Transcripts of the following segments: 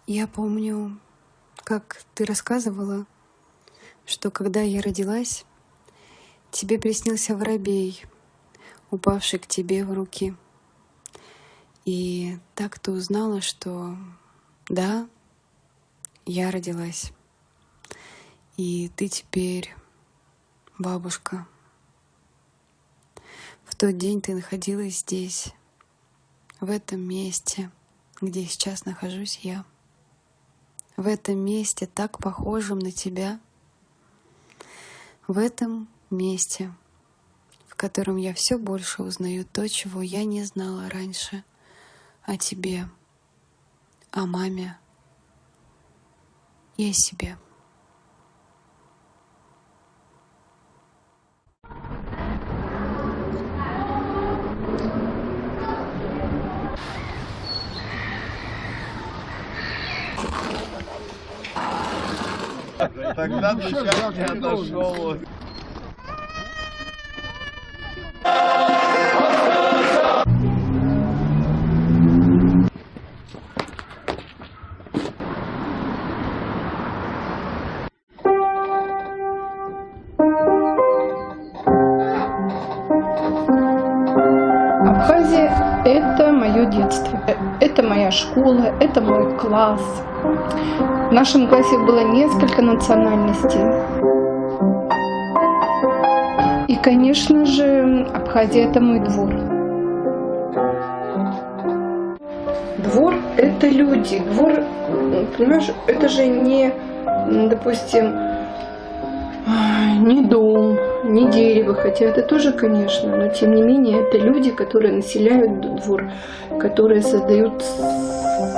Я помню, как ты рассказывала, что когда я родилась, тебе приснился воробей, упавший к тебе в руки. И так ты узнала, что да, я родилась. И ты теперь бабушка. В тот день ты находилась здесь, в этом месте, где сейчас нахожусь я. В этом месте, так похожем на тебя. В этом месте, в котором я все больше узнаю то, чего я не знала раньше о тебе, о маме и о себе. Тогда ты сейчас не отошел. Абхазия – это мое детство, это моя школа, это мой класс. В нашем классе было несколько национальностей. И, конечно же, Абхазия – это мой двор. Двор – это люди. Двор, понимаешь, это же не, допустим, не дом, не дерево, хотя это тоже, конечно, но тем не менее это люди, которые населяют двор, которые создают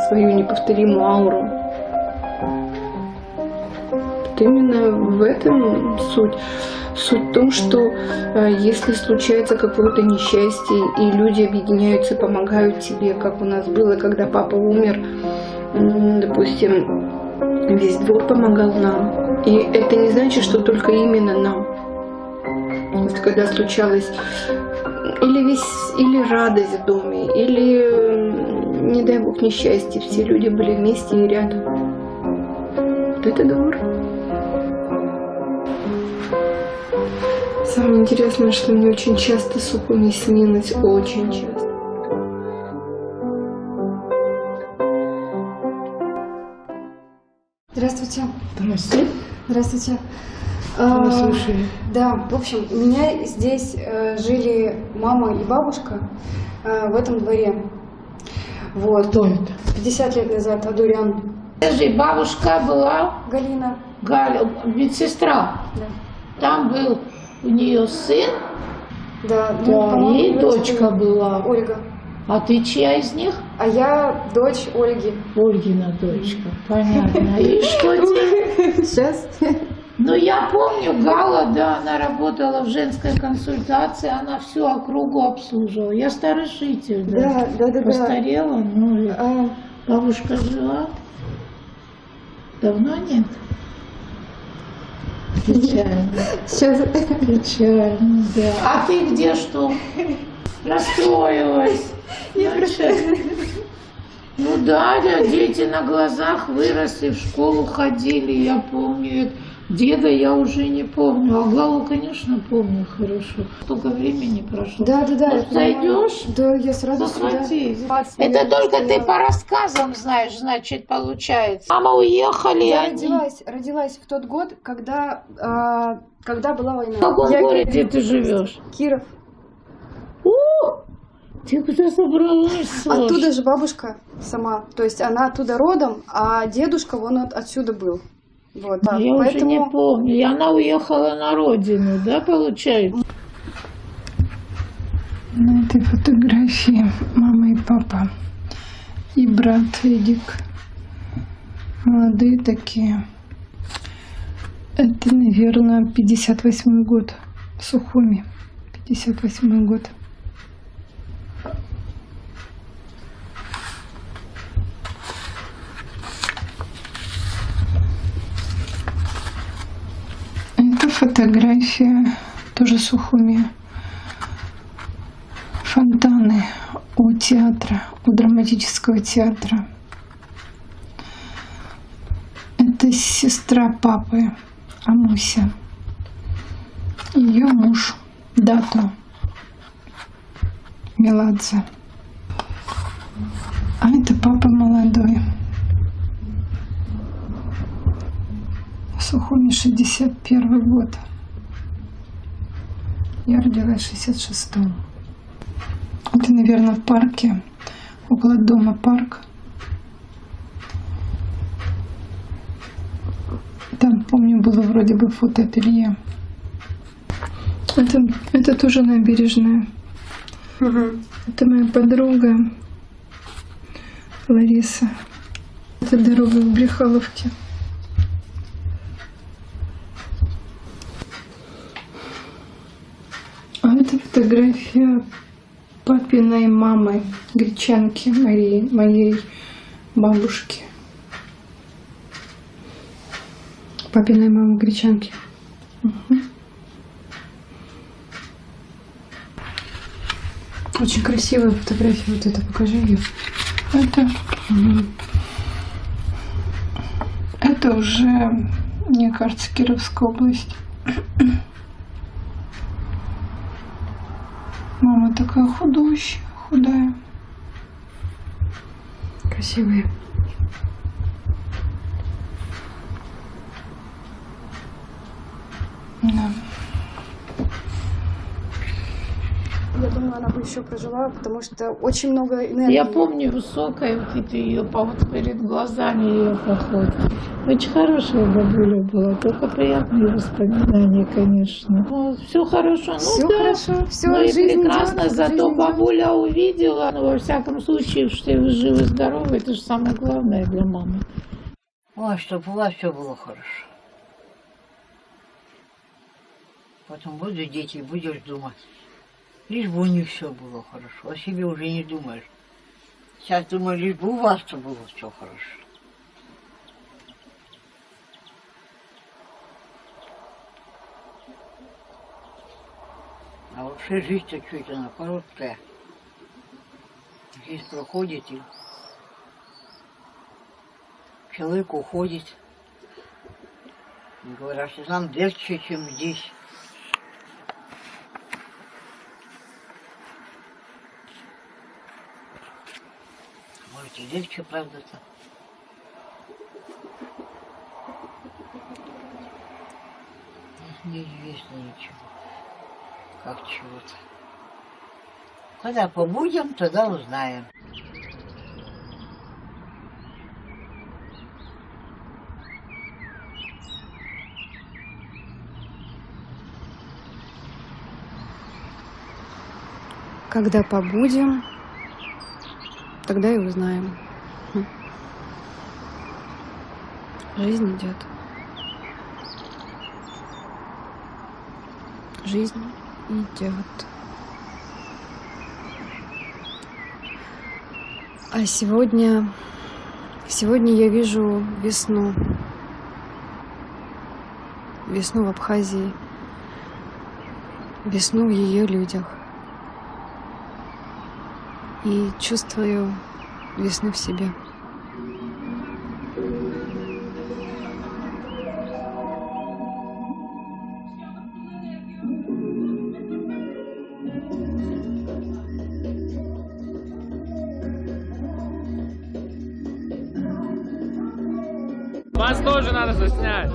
свою неповторимую ауру. Вот именно в этом суть. Суть в том, что если случается какое-то несчастье, и люди объединяются, помогают тебе, как у нас было, когда папа умер, допустим, весь двор помогал нам. И это не значит, что только именно нам. Вот когда случалось или радость в доме, или, не дай бог, несчастье, все люди были вместе и рядом. Вот это двор. Самое интересное, что мне очень часто Сухуми снилось, очень часто. Здравствуйте. Здравствуйте. Здравствуйте. Слушай. Да, в общем, у меня здесь жили мама и бабушка в этом дворе. Вот. Кто это? 50 лет назад, Адурян. Скажи, бабушка была Галина. Галя, медсестра. Да. Там был у нее сын, Да, да, по-моему, и его дочка зовут была. Ольга. А ты чья из них? А я дочь Ольги. Ольгина дочка. Понятно. И что тебе? Сейчас. Ну, я помню, Гала, да, она работала в женской консультации, она всю округу обслуживала. Я старожитель, да. Да. Постарела, ну, бабушка жива? Давно нет? Печально. Сейчас. Печально, да. А ты где что? Расстроилась. Ну да, дети на глазах выросли, в школу ходили, я помню. Деда я уже не помню, а Галу, конечно, помню хорошо. Сколько времени прошло. Да. Вот зайдешь? Да, я сразу Захвати. сюда. Это только ты по рассказам знаешь, значит, получается. Мама уехали, Я они... родилась в тот год, когда была война. В каком Я городе ты живешь? Киров. О, ты куда собралась, Саш? Оттуда же бабушка сама. То есть она оттуда родом, а дедушка вон отсюда был. Вот, так. Я уже не помню. И она уехала на родину, да, получается? На этой фотографии мама и папа. И брат Эдик. Молодые такие. Это, наверное, 58-й год. Сухуми. 58-й год. Это фотография тоже Сухуми. Фонтаны у театра, у драматического театра. Это сестра папы, Амуся. Ее муж, Дато Меладзе. А это папа молодой. В Сухуми 61 год. Я родилась в 66-м. Это, наверное, в парке, около дома парк. Там, помню, было вроде бы фотоателье. Это тоже набережная. Это моя подруга Лариса. Это дорога в Брехаловке. А это фотография папиной мамы, гречанки, моей бабушки. Папиной мамы гречанки. Угу. Очень красивая фотография. Вот это, покажи ее. Это уже, мне кажется, Кировская область. Мама такая худая. Красивая. Да. Я думаю, она бы еще прожила, потому что очень много энергии. Я помню высокая, вот это ее вот перед глазами ее поход. Очень хорошая бабуля была, только приятные воспоминания, конечно. Все хорошо, ну Все да. хорошо, все Ну и жизнь прекрасно, идет, зато жизнь идет. бабуля увидела, ну, во всяком случае, что вы живы и здоровы, это же самое главное для мамы. Ой, чтобы у вас все было хорошо. Потом будут дети, будешь думать. Лишь бы у них все было хорошо. О себе уже не думаешь. Сейчас думаю, лишь бы у вас-то было все хорошо. А вообще жизнь-то чуть она короткая. Жизнь проходит, и человек уходит. И говорят, что нам легче, чем здесь. Может, и легче, правда-то. Неизвестно ничего. Как чего-то. Когда побудем, тогда узнаем. Когда побудем, тогда и узнаем. Жизнь идет. Жизнь идет. А сегодня я вижу весну. Весну в Абхазии. Весну в ее людях. И чувствую весну в себе. Вас тоже надо заснять.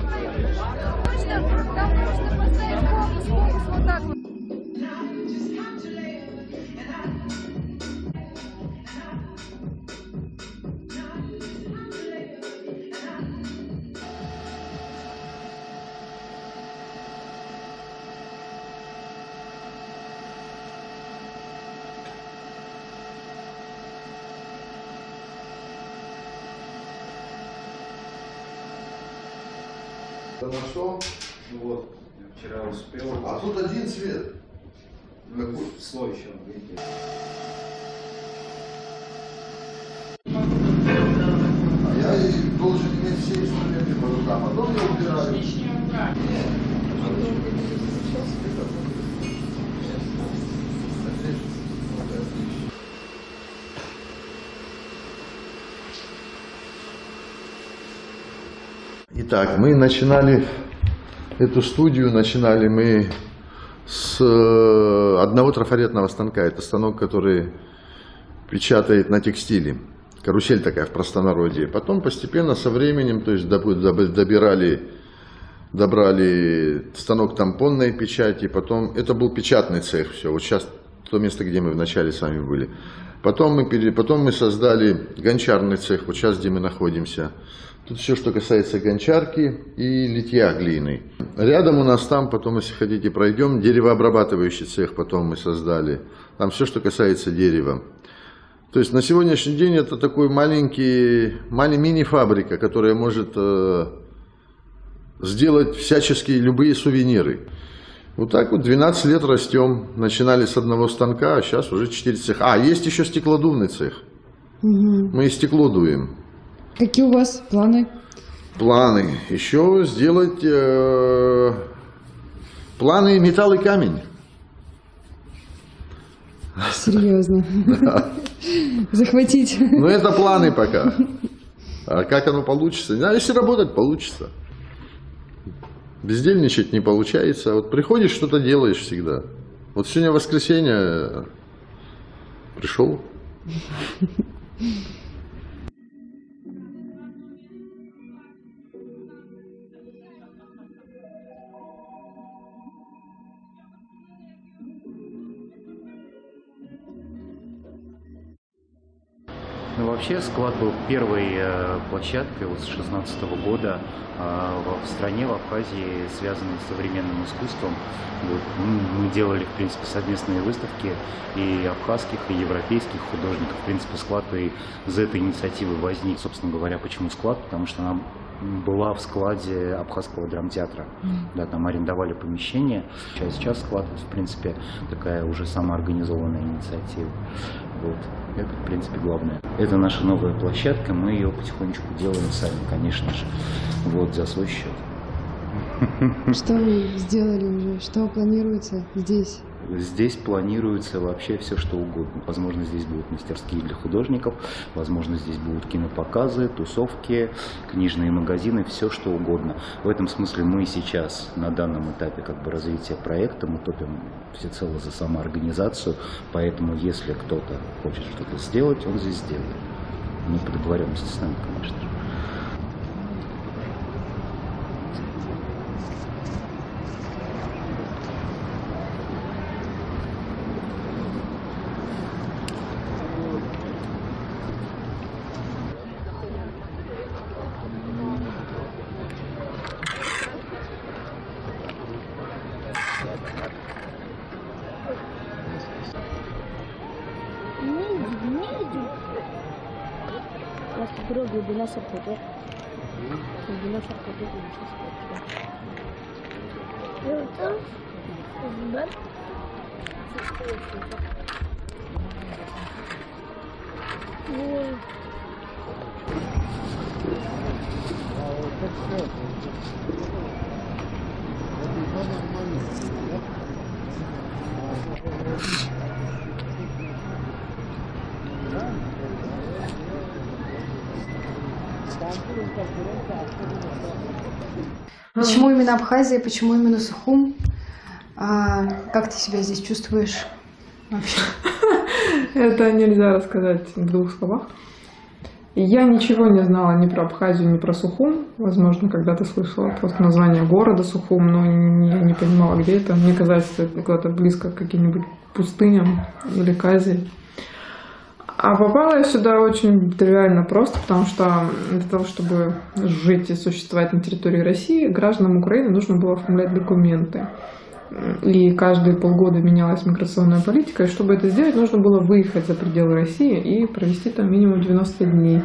Нашел? Ну вот, вчера успел. А тут один цвет. Ну, слой еще, видите. А я и должен иметь все инструменты по рукам. Потом я убираю. И Итак, мы начинали эту студию, начинали мы с одного трафаретного станка. Это станок, который печатает на текстиле. Карусель такая в простонародье. Потом постепенно со временем, то есть добрали станок тампонной печати. Потом это был печатный цех. Все, вот сейчас то место, где мы вначале с вами были. Потом мы создали гончарный цех, вот сейчас, где мы находимся. Тут все, что касается гончарки и литья глины. Рядом у нас там, потом, если хотите, пройдем, деревообрабатывающий цех потом мы создали. Там все, что касается дерева. То есть на сегодняшний день это такой мини-фабрика, которая может сделать всяческие любые сувениры. Вот так вот 12 лет растем. Начинали с одного станка, а сейчас уже 4 цеха. А, есть еще стеклодувный цех. Мы и стекло дуем. Какие у вас планы? Планы. Еще сделать планы металл и камень. Серьезно? Захватить? Ну, это планы пока. А как оно получится? А если работать, получится. Бездельничать не получается. Вот приходишь, что-то делаешь всегда. Вот сегодня воскресенье пришел. Ну, вообще склад был первой площадкой вот с 2016 года в стране, в Абхазии, связанной с современным искусством. Вот. Мы делали, в принципе, совместные выставки и абхазских, и европейских художников. В принципе, склад и из этой инициативы возник. Собственно говоря, почему склад? Потому что она была в складе Абхазского драмтеатра. Да, там арендовали помещение. Сейчас склад, в принципе, такая уже самоорганизованная инициатива. Вот. Это, в принципе, главное. Это наша новая площадка, мы ее потихонечку делаем сами, конечно же, вот, за свой счет. Что вы сделали уже? Что планируется здесь? Здесь планируется вообще все, что угодно. Возможно, здесь будут мастерские для художников, возможно, здесь будут кинопоказы, тусовки, книжные магазины, все, что угодно. В этом смысле мы сейчас на данном этапе развития проекта, мы топим всецело за самоорганизацию, поэтому если кто-то хочет что-то сделать, он здесь сделает. Ну, по договоренности с нами, конечно же. Глубина саркофага. Глубина саркофага Почему именно Абхазия, почему именно Сухум? Как ты себя здесь чувствуешь вообще? Это нельзя рассказать в двух словах. Я ничего не знала ни про Абхазию, ни про Сухум. Возможно, когда-то слышала просто название города Сухум, но не понимала, где это. Мне казалось, что это куда-то близко к каким-нибудь пустыням или к Азии. А попала я сюда очень тривиально просто, потому что для того, чтобы жить и существовать на территории России, гражданам Украины нужно было оформлять документы. И каждые полгода менялась миграционная политика, и чтобы это сделать, нужно было выехать за пределы России и провести там минимум 90 дней.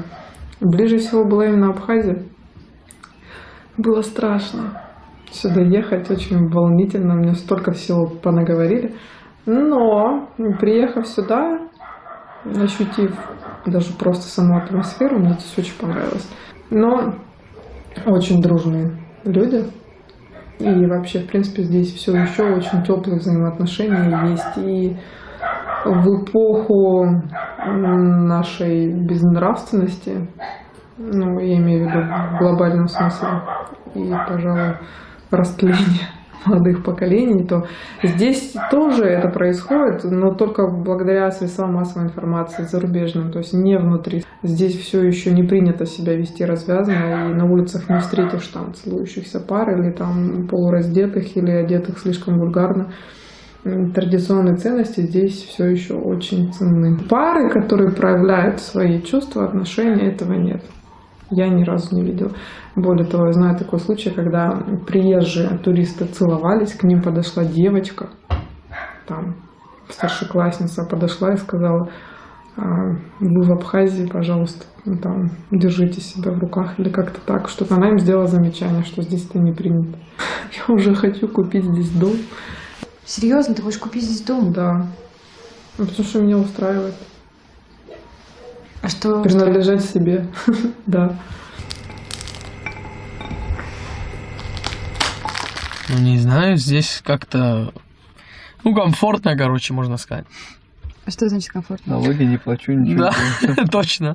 Ближе всего была именно Абхазия. Было страшно сюда ехать, очень волнительно, мне столько всего понаговорили. Но, приехав сюда, ощутив даже просто саму атмосферу, мне здесь очень понравилось. Но очень дружные люди. И вообще, в принципе, здесь все еще очень теплые взаимоотношения есть. И в эпоху нашей безнравственности Ну, я имею в виду в глобальном смысле. И, пожалуй, растление молодых поколений, то здесь тоже это происходит, но только благодаря средствам массовой информации зарубежным, то есть не внутри. Здесь все еще не принято себя вести развязно, и на улицах не встретишь там целующихся пар или там полураздетых или одетых слишком вульгарно. Традиционные ценности здесь все еще очень ценны. Пары, которые проявляют свои чувства, отношения, этого нет. Я ни разу не видела. Более того, я знаю такой случай, когда приезжие туристы целовались, к ним подошла девочка, там старшеклассница подошла и сказала: вы в Абхазии, пожалуйста, там, держите себя в руках или как-то так. Что-то она им сделала замечание, что здесь это не принято. Я уже хочу купить здесь дом. Серьезно, ты хочешь купить здесь дом? Да. Ну, потому что меня устраивает. А что? Принадлежать себе. Да. Ну, не знаю, здесь как-то, ну, комфортно, короче, можно сказать. А что значит комфортно? Налоги не плачу, ничего. Да, точно.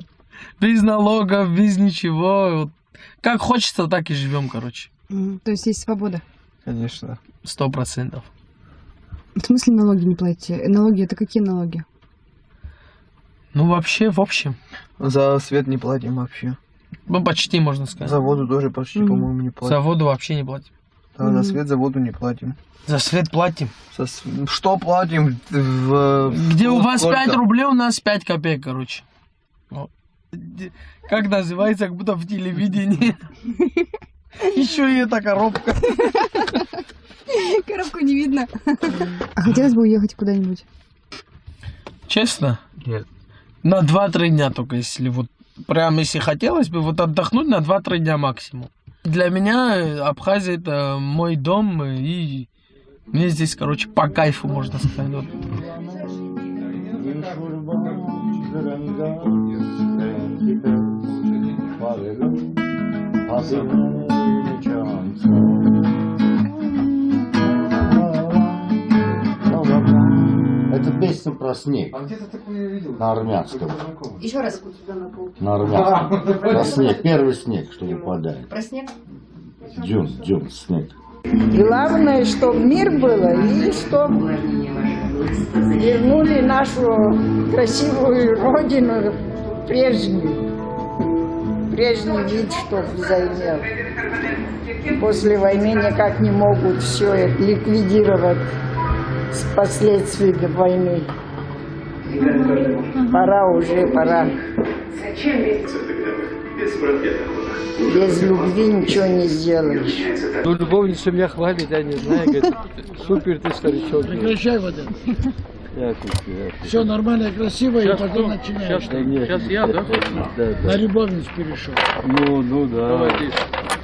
Без налогов, без ничего. Вот. Как хочется, так и живем, короче. То есть есть свобода? Конечно. 100%. В смысле налоги не платите? Налоги — это какие налоги? Ну, вообще, в общем. За свет не платим вообще. Ну, почти, можно сказать. За воду тоже почти, по-моему, не платим. За воду вообще не платим. Да, за свет, за воду не платим. За свет платим. Что платим? Где у вас сколько? 5 рублей, у нас 5 копеек, короче. Вот. Как называется, как будто в телевидении. Еще и эта коробка. Коробку не видно. А хотелось бы уехать куда-нибудь? Честно? Нет. На 2-3 дня только, если вот прям если хотелось бы вот отдохнуть на 2-3 дня максимум. Для меня Абхазия — это мой дом, и мне здесь, короче, по кайфу, можно сказать. Вот. Это песня про снег. На армянском. Еще раз. На армянском. Про снег. Первый снег, что выпадает. Про снег? Дюн, снег. Главное, чтобы мир было, и чтобы вернули нашу красивую родину прежнюю. Прежний вид, чтобы заимел. После войны никак не могут все это ликвидировать с последствиями войны. Пора уже, пора. Без любви ничего не сделаешь. Ну, любовница меня хвалит, я не знаю, говорит, супер ты, старичок. Прекращай вот это. Все нормально, красиво, сейчас, и потом начинаешь. Сейчас я, да? На любовницу перешел. Ну да.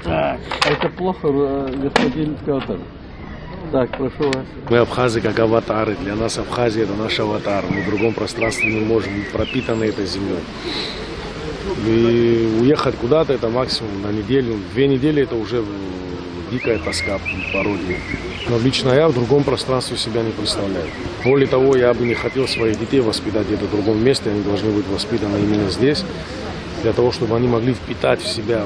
Так. Это плохо, господин Петр. Так, прошу вас. Мы абхазы как аватары. Для нас Абхазия — это наш аватар. Мы в другом пространстве не можем. Мы пропитаны этой землей. И уехать куда-то — это максимум на неделю. 2 недели — это уже дикая тоска по родине. Но лично я в другом пространстве себя не представляю. Более того, я бы не хотел своих детей воспитать где-то в другом месте. Они должны быть воспитаны именно здесь, для того, чтобы они могли впитать в себя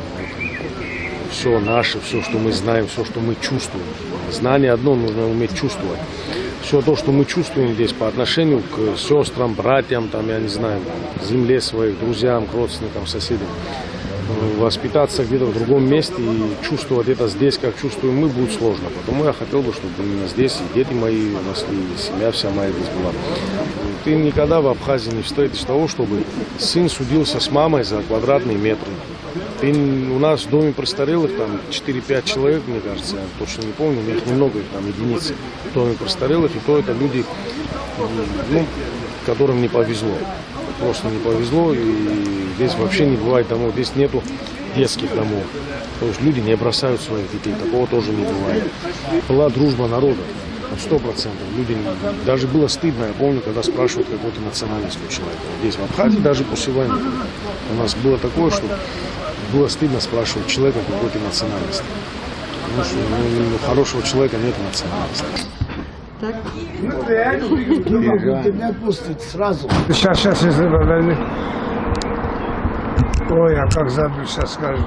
все наше, все, что мы знаем, все, что мы чувствуем. Знание одно, нужно уметь чувствовать. Все то, что мы чувствуем здесь по отношению к сестрам, братьям, там, я не знаю, земле своих, друзьям, родственникам, соседям. Воспитаться где-то в другом месте и чувствовать это здесь, как чувствуем мы, будет сложно. Потому я хотел бы, чтобы именно здесь и дети мои росли, и семья вся моя здесь была. Ты никогда в Абхазии не встретишь того, чтобы сын судился с мамой за квадратные метры. У нас в доме престарелых там 4-5 человек, мне кажется, я точно не помню, но их немного, их там единицы в доме престарелых, и то это люди, ну, которым не повезло. Просто не повезло, и здесь вообще не бывает домов, здесь нету детских домов. То есть люди не бросают своих детей, такого тоже не бывает. Была дружба народа, 100%. Люди, даже было стыдно, я помню, когда спрашивают, какой-то национальность у человека. Здесь в Абхазии, даже после войны, у нас было такое, что было стыдно спрашивать человека какой-то национальности. Потому что у хорошего человека нет национальности. Так. Ты меня отпустит сразу. Сейчас, если Ой, а как забыл, сейчас скажу.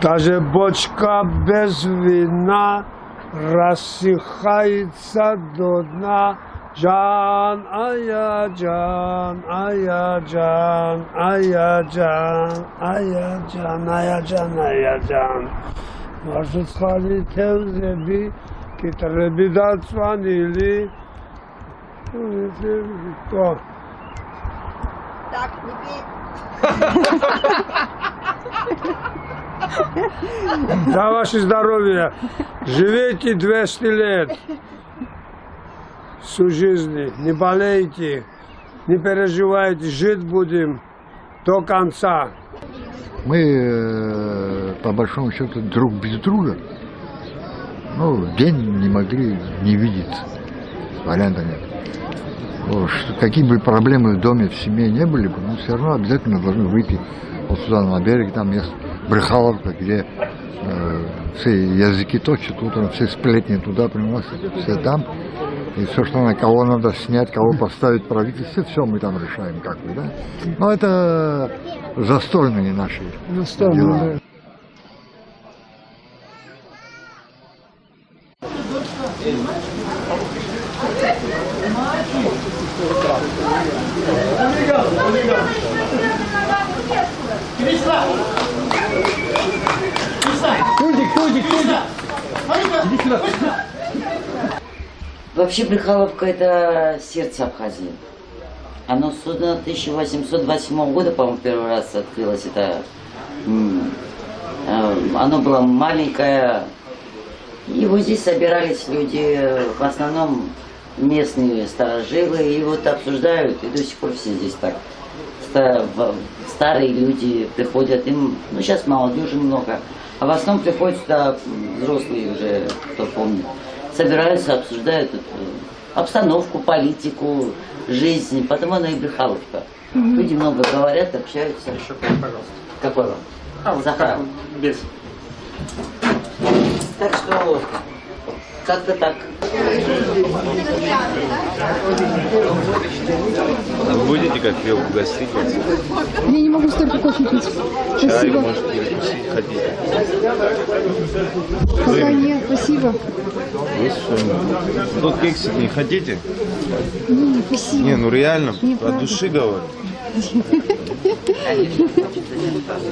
Даже бочка без вина рассыхается до дна. Джан, ая, джан, ая, джан, ая, джан, ая, джан, ая, джан, ая, джан. Может, сходить в зеби, китры дацванили. Так, не пей. За ваше здоровье. Живите 200 лет. Всю жизнь. Не болейте. Не переживайте. Жить будем до конца. Мы, по большому счету, друг без друга. Ну, день не могли не видеться. Варианта нет. Какие бы проблемы в доме, в семье не были бы, но все равно обязательно должны выйти вот сюда на берег, там есть Брехаловка, где все языки точат, утром все сплетни туда приносят, все там. И все, что на кого надо снять, кого поставить правительство, все мы там решаем, как бы, да. Но это застольные наши дела. Вообще Брехаловка — это сердце Абхазии. Оно создано 1827 года, по-моему, первый раз открылось. Оно было маленькое. И вот здесь собирались люди, в основном местные старожилы, и вот обсуждают, и до сих пор все здесь так. Старые люди приходят, им, ну сейчас молодежи много, а в основном приходят сюда взрослые уже, кто помнит. Собираются, обсуждают обстановку, политику, жизнь, потому она и Брехаловка. Люди много говорят, общаются. Еще, пожалуйста. Какой вам? Вот Захар. Без. Так что как-то так. Будете как-то угостить? Я не могу столько кофе пить. Чай, Спасибо. может, перекусить хотите? Пока нет, спасибо. Есть что-нибудь? Тут кексик не хотите? Не, спасибо. Не, ну реально, Не, от правда. души говорю.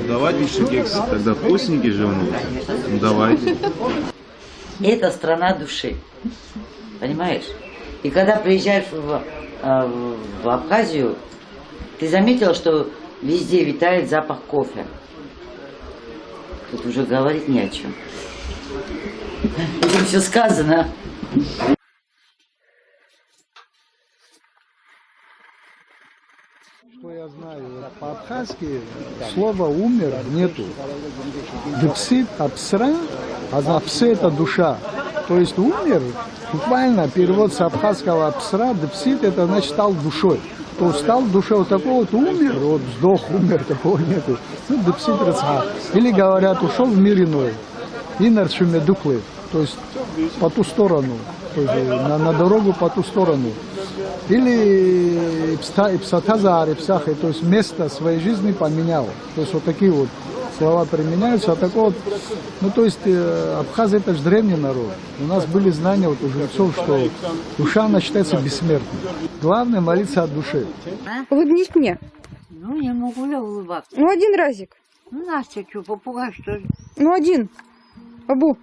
Давайте еще кексик, тогда вкусненький же он. Ну давайте. Это страна души. Понимаешь? И когда приезжаешь в Абхазию, ты заметила, что везде витает запах кофе. Тут уже говорить не о чем. Этим все сказано. Что я знаю, по-абхазски слова «умер» нету. Депсит, апсра, а апсе — это душа. То есть умер, буквально перевод с абхазского апсра, депсит — это значит стал душой. То стал душой, вот такого вот умер, вот сдох, умер, такого нету. Ну, депсит рацха. Или говорят, ушел в мир иной. Инар шуме дуклы, то есть по ту сторону, то есть на дорогу по ту сторону. Или псатазар, псахи, то есть место своей жизни поменял. То есть вот такие вот слова применяются. А такой вот, ну то есть Абхазия — это же древний народ. У нас были знания вот у жрецов, что душа, она считается бессмертной. Главное — молиться от души. Улыбнись мне. Ну, не могу я улыбаться. Ну, один разик. Ну, Настя, что, попугай, что ли? Ну, один. Абу.